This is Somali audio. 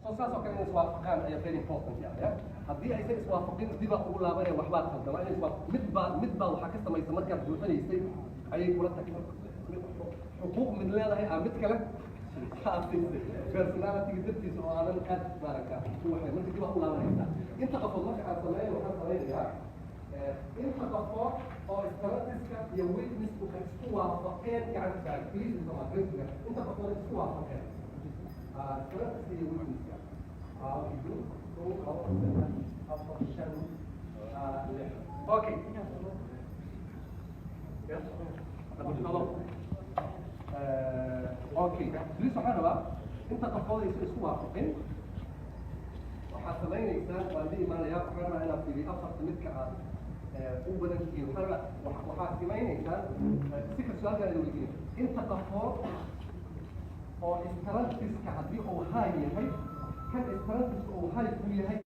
soo saas oo kale inay iswaafaqaan ayaa very important ah haddii aysan iswaafaqin dib baa ugu laabanaya waxbaa qaldan waa inay midbaa waxaa ka samaysa markaad buuxinaysay ayay kula tagtay xuquuq mid leedahay mid kale personality dartiisa oo aadan aad maaragta waxay marka dib baa u laabanaysaa inta qafood marka aan sameeyo waxaan samaynayaa inta qafood oo istaratiska iyo witness waxay isku waafaqeen gacanta please isamaadresiga inta qafood isku waafaqeen istaratiska iyo witnesska okay okay بليز waxaan rabaa inta qafood ay isku waafaqeen waxaad samaynaysaa waan la imaanayaa waxaan rabaa inaad fiiriyo afarta midka aad u badan tihiin waxaad samaynaysaa si ka su-aalkaan ina weydiinay inta qafood oo istarantiska haddii uu high yahay kan istarantiska uu high ku yahay